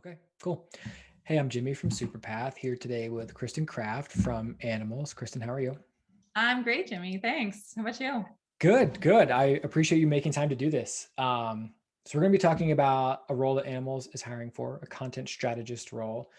Okay, cool. Hey, I'm Jimmy from Superpath here today with Kristen Kraft from Animalz. Kristen, how are you? I'm great, Jimmy. Thanks. How about you? Good, good. I appreciate you making time to do this. So we're going to be talking about a role that Animalz is hiring for, a content strategist role.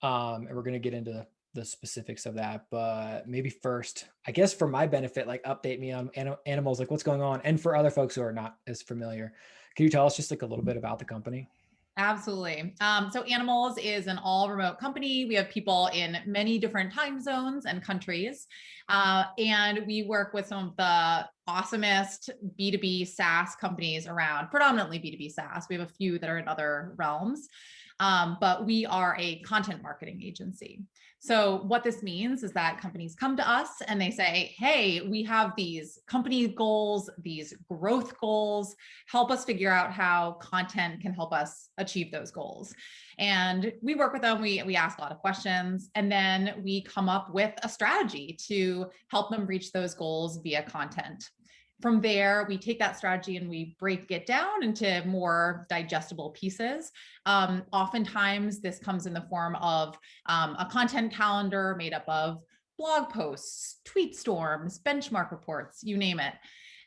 And we're going to get into the specifics of that. But maybe first, I guess for my benefit, like update me on Animalz, like what's going on. And for other folks who are not as familiar, can you tell us just like a little bit about the company? Absolutely. So Animalz is an all remote company. We have people in many different time zones and countries. And we work with some of the awesomest B2B SaaS companies around, predominantly B2B SaaS. We have a few that are in other realms. But we are a content marketing agency. So what this means is that companies come to us and they say, hey, we have these company goals, these growth goals. Help us figure out how content can help us achieve those goals. And we work with them. We ask a lot of questions, and then we come up with a strategy to help them reach those goals via content. From there, we take that strategy and we break it down into more digestible pieces. Oftentimes, this comes in the form of a content calendar made up of blog posts, tweet storms, benchmark reports, you name it.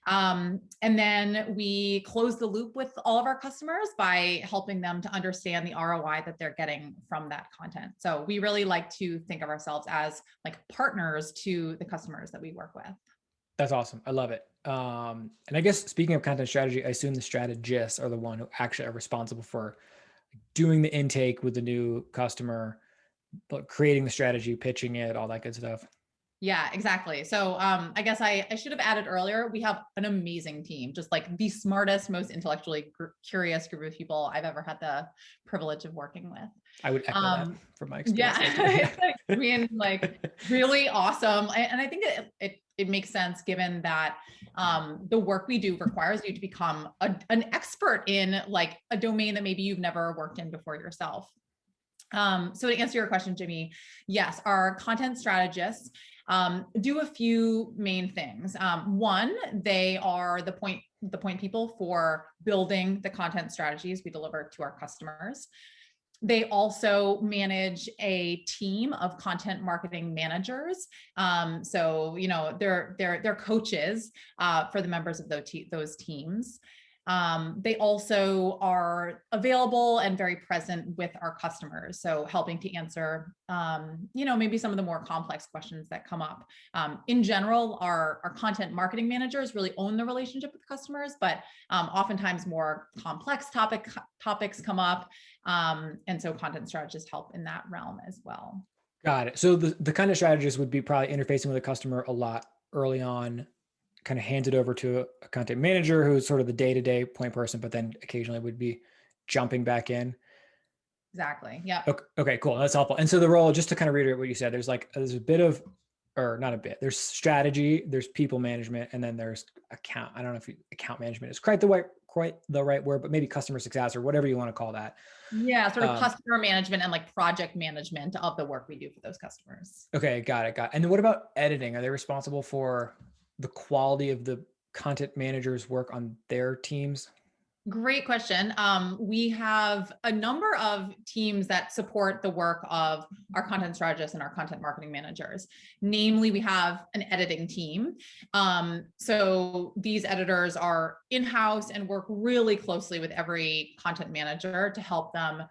And then we close the loop with all of our customers by helping them to understand the ROI that they're getting from that content. So we really like to think of ourselves as like partners to the customers that we work with. That's awesome. I love it. And I guess speaking of content strategy, I assume the strategists are the one who actually are responsible for doing the intake with the new customer, but creating the strategy, pitching it, all that good stuff. Yeah, exactly. So I guess I should have added earlier, we have an amazing team, just like the smartest, most intellectually curious group of people I've ever had the privilege of working with. I would echo that Um, from my yeah, experience there too. Yeah. it's like being like really awesome. And I think it makes sense given that the work we do requires you to become an expert in like a domain that maybe you've never worked in before yourself. So to answer your question, Jimmy, yes, our content strategists do a few main things. One, they are the point people for building the content strategies we deliver to our customers. They also manage a team of content marketing managers. So they're coaches for the members of those teams. They also are available and very present with our customers, so helping to answer, maybe some of the more complex questions that come up. In general, our content marketing managers really own the relationship with customers, but oftentimes more complex topics come up, and so content strategists help in that realm as well. Got it. So the kind of strategist would be probably interfacing with the customer a lot early on, kind of hands it over to a content manager who's sort of the day-to-day point person, but then occasionally would be jumping back in. Exactly. Yeah. Okay, okay, cool. That's helpful. And so the role, just to kind of reiterate what you said, there's a bit of, or not a bit, there's strategy, there's people management, and then there's account. I don't know if account management is quite the right word, but maybe customer success or whatever you want to call that. Yeah. Sort of Um, customer management and like project management of the work we do for those customers. okay, got it, got it. And then what about editing? Are they responsible for the quality of the content managers' work on their teams? Great question. We have a number of teams that support the work of our content strategists and our content marketing managers. Namely, we have an editing team. So these editors are in-house and work really closely with every content manager to help them,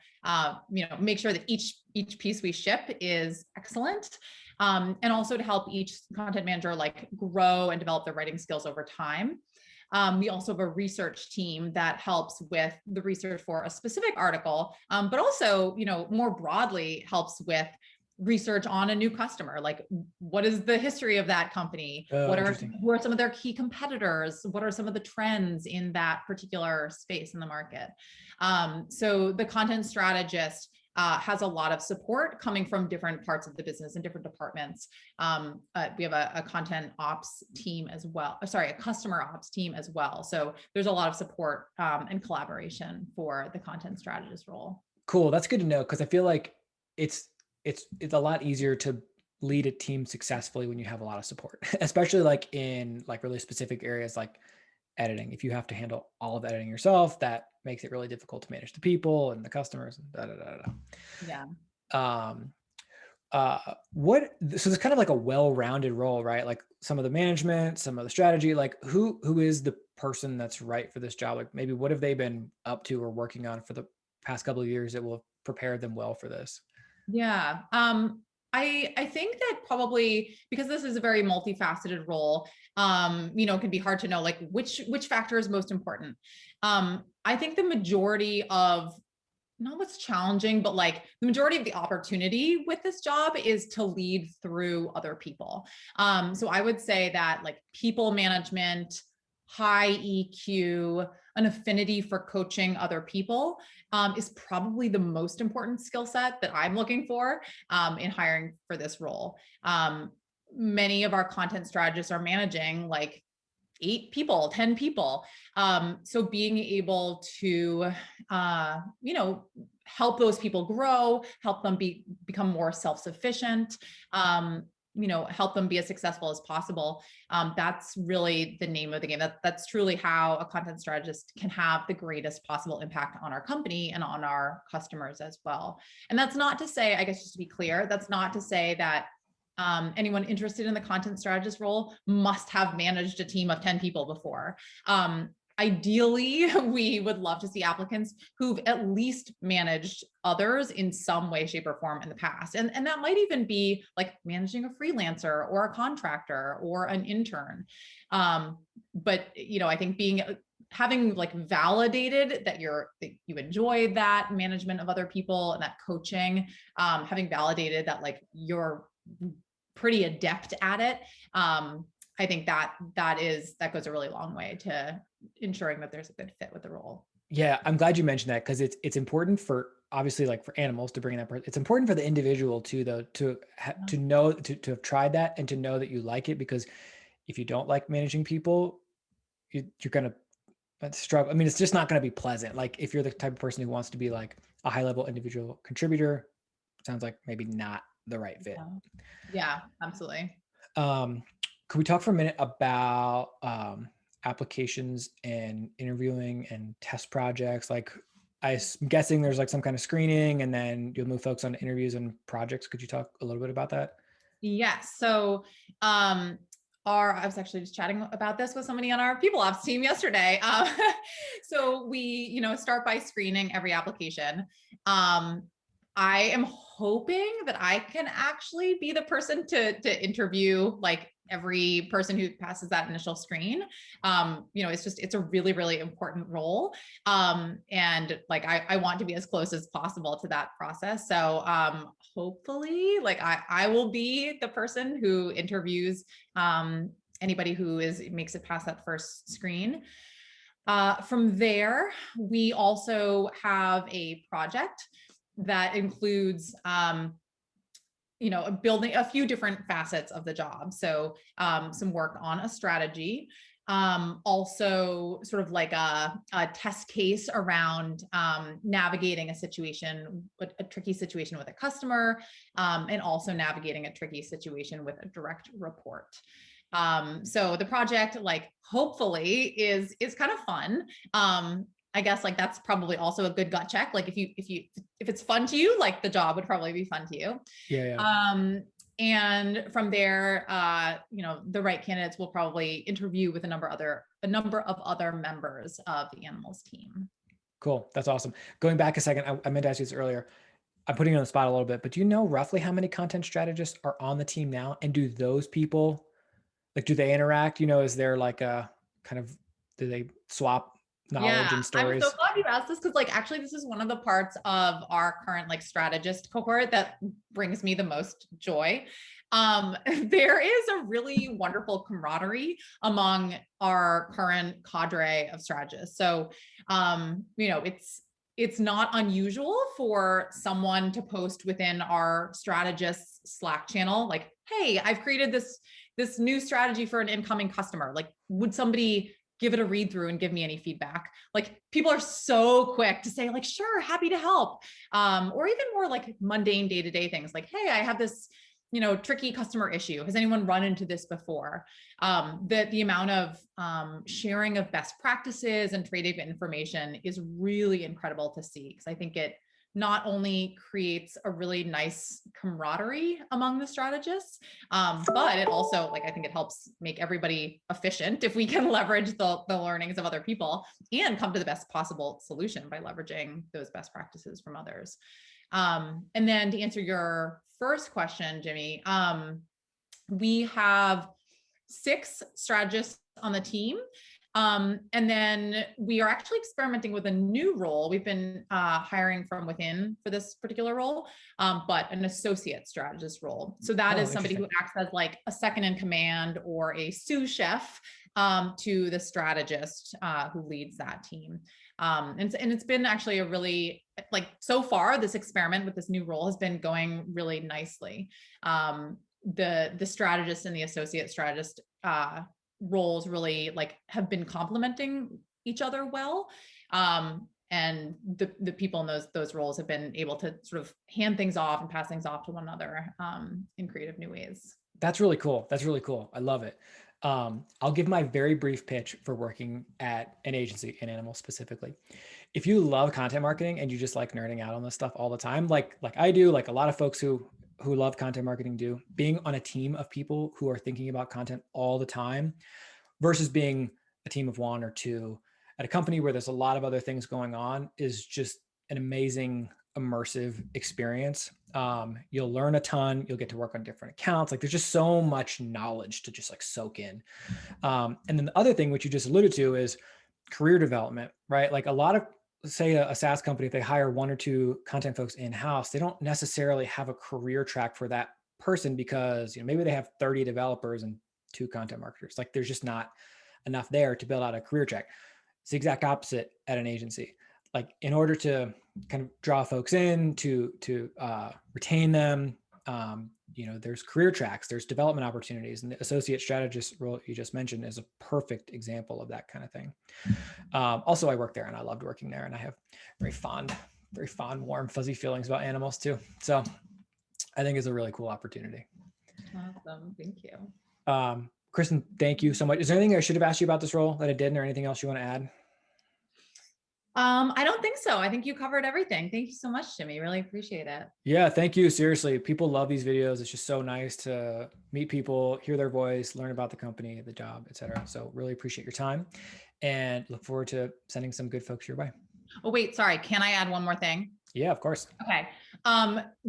make sure that each piece we ship is excellent. And also to help each content manager like grow and develop their writing skills over time. We also have a research team that helps with the research for a specific article, but also, more broadly helps with research on a new customer. Like, what is the history of that company? Oh, interesting. Who are some of their key competitors? What are some of the trends in that particular space in the market? So the content strategist has a lot of support coming from different parts of the business and different departments. We have a content ops team as well. Sorry, a customer ops team as well. So there's a lot of support and collaboration for the content strategist role. Cool. That's good to know because I feel like it's it's a lot easier to lead a team successfully when you have a lot of support, especially like in like really specific areas like editing. If you have to handle all of the editing yourself, that makes it really difficult to manage the people and the customers and da da da da. Yeah. Um, what so there's kind of like a well-rounded role, right? Like some of the management, some of the strategy, like who is the person that's right for this job? Like maybe what have they been up to or working on for the past couple of years that will have prepared them well for this? Yeah. I think that probably because this is a very multifaceted role, it can be hard to know like which factor is most important. I think the majority of not what's challenging, but like the majority of the opportunity with this job is to lead through other people. So I would say that like people management, high EQ, an affinity for coaching other people is probably the most important skill set that I'm looking for in hiring for this role. Many of our content strategists are managing like 8 people, 10 people. So being able to, help those people grow, help them become more self-sufficient, help them be as successful as possible. That's really the name of the game. That's truly how a content strategist can have the greatest possible impact on our company and on our customers as well. And that's not to say, I guess, just to be clear, that's not to say that anyone interested in the content strategist role must have managed a team of 10 people before. Ideally, we would love to see applicants who've at least managed others in some way, shape, or form in the past. And that might even be like managing a freelancer or a contractor or an intern. But I think having like validated that you enjoy that management of other people and that coaching, having validated that like you're pretty adept at it. I think that goes a really long way to ensuring that there's a good fit with the role. Yeah, I'm glad you mentioned that because it's important for obviously like for Animalz to bring that person. It's important for the individual too, though, to know to have tried that and to know that you like it, because if you don't like managing people, you're gonna struggle. I mean, it's just not gonna be pleasant. Like if you're the type of person who wants to be like a high level individual contributor, sounds like maybe not the right fit. Yeah, absolutely. Could we talk for a minute about applications and interviewing and test projects? Like, I'm guessing there's like some kind of screening, and then you'll move folks on interviews and projects. Could you talk a little bit about that? Yes. So, I was actually just chatting about this with somebody on our people ops team yesterday. So we, start by screening every application. I am hoping that I can actually be the person to interview like every person who passes that initial screen. It's a really, really important role. And like, I want to be as close as possible to that process. So hopefully like I will be the person who interviews anybody who makes it past that first screen. From there, we also have a project that includes building a few different facets of the job. So some work on a strategy, also sort of like a test case around navigating a tricky situation with a customer, and also navigating a tricky situation with a direct report. So the project, like, hopefully is kind of fun. I guess like that's probably also a good gut check. Like if it's fun to you, like the job would probably be fun to you. Yeah. And from there, the right candidates will probably interview with a number of other members of the Animalz team. Cool. That's awesome. Going back a second, I meant to ask you this earlier. I'm putting you on the spot a little bit, but do you know roughly how many content strategists are on the team now? And do those people, like, do they interact? Is there like a kind of, do they swap knowledge Yeah, and I'm so stories? glad you asked this because like actually this is one of the parts of our current like strategist cohort that brings me the most joy. There is a really wonderful camaraderie among our current cadre of strategists. So it's not unusual for someone to post within our strategists Slack channel like, hey, I've created this new strategy for an incoming customer. Like, would somebody give it a read through and give me any feedback? Like, people are so quick to say like, sure, happy to help. Or even more like mundane day-to-day things like, hey, I have this tricky customer issue? Has anyone run into this before? The amount of sharing of best practices and trading information is really incredible to see, because I think it not only creates a really nice camaraderie among the strategists, but it also, like, I think it helps make everybody efficient if we can leverage the learnings of other people and come to the best possible solution by leveraging those best practices from others. And then to answer your first question, Jimmy, we have 6 strategists on the team. And then we are actually experimenting with a new role. We've been hiring from within for this particular role, but an associate strategist role. So that is somebody who acts as like a second in command or a sous chef to the strategist who leads that team. And it's been actually a really, like, so far, this experiment with this new role has been going really nicely. The strategist and the associate strategist roles really, like, have been complementing each other well. And the people in those roles have been able to sort of hand things off and pass things off to one another in creative new ways. That's really cool. That's really cool. I love it. I'll give my very brief pitch for working at an agency, in Animalz specifically. If you love content marketing and you just like nerding out on this stuff all the time, like I do, like a lot of folks who love content marketing do, being on a team of people who are thinking about content all the time versus being a team of 1 or 2 at a company where there's a lot of other things going on is just an amazing immersive experience. You'll learn a ton. You'll get to work on different accounts. Like, there's just so much knowledge to just like soak in. And then the other thing, which you just alluded to, is career development, right? Like, a lot of, say, a SaaS company, if they hire 1 or 2 content folks in-house, they don't necessarily have a career track for that person because, maybe they have 30 developers and 2 content marketers. Like, there's just not enough there to build out a career track. It's the exact opposite at an agency. Like, in order to kind of draw folks in, to retain them, there's career tracks, there's development opportunities, and the associate strategist role you just mentioned is a perfect example of that kind of thing. Also, I worked there and I loved working there, and I have very fond, warm, fuzzy feelings about Animalz too. So I think it's a really cool opportunity. Awesome. Thank you. Kristen, thank you so much. Is there anything I should have asked you about this role that I didn't, or anything else you want to add? I don't think so. I think you covered everything. Thank you so much, Jimmy. Really appreciate it. Yeah, thank you. Seriously, people love these videos. It's just so nice to meet people, hear their voice, learn about the company, the job, etc. So really appreciate your time and look forward to sending some good folks your way. Oh, wait, sorry. Can I add one more thing? Yeah, of course. Okay.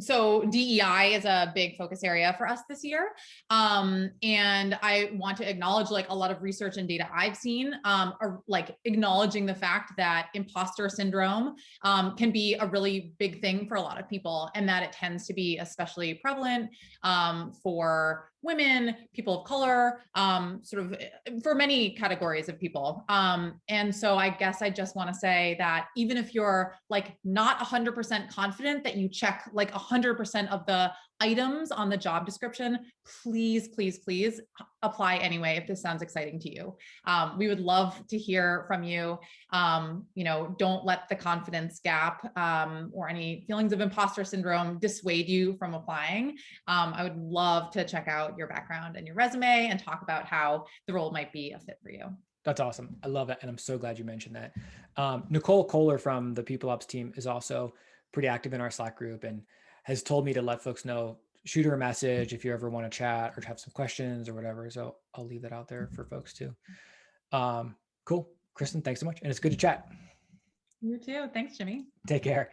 So DEI is a big focus area for us this year. And I want to acknowledge, like, a lot of research and data I've seen are like acknowledging the fact that imposter syndrome can be a really big thing for a lot of people, and that it tends to be especially prevalent for women, people of color, sort of for many categories of people. And so I guess I just want to say that even if you're like not 100% confident that you check like 100% of the items on the job description, please, please, please apply anyway if this sounds exciting to you. We would love to hear from you. Don't let the confidence gap or any feelings of imposter syndrome dissuade you from applying. I would love to check out your background and your resume and talk about how the role might be a fit for you. That's awesome. I love it. And I'm so glad you mentioned that. Nicole Kohler from the People Ops team is also pretty active in our Slack group and has told me to let folks know, shoot her a message if you ever want to chat or have some questions or whatever. So I'll leave that out there for folks too. Cool. Kristen, thanks so much. And it's good to chat. You too. Thanks, Jimmy. Take care.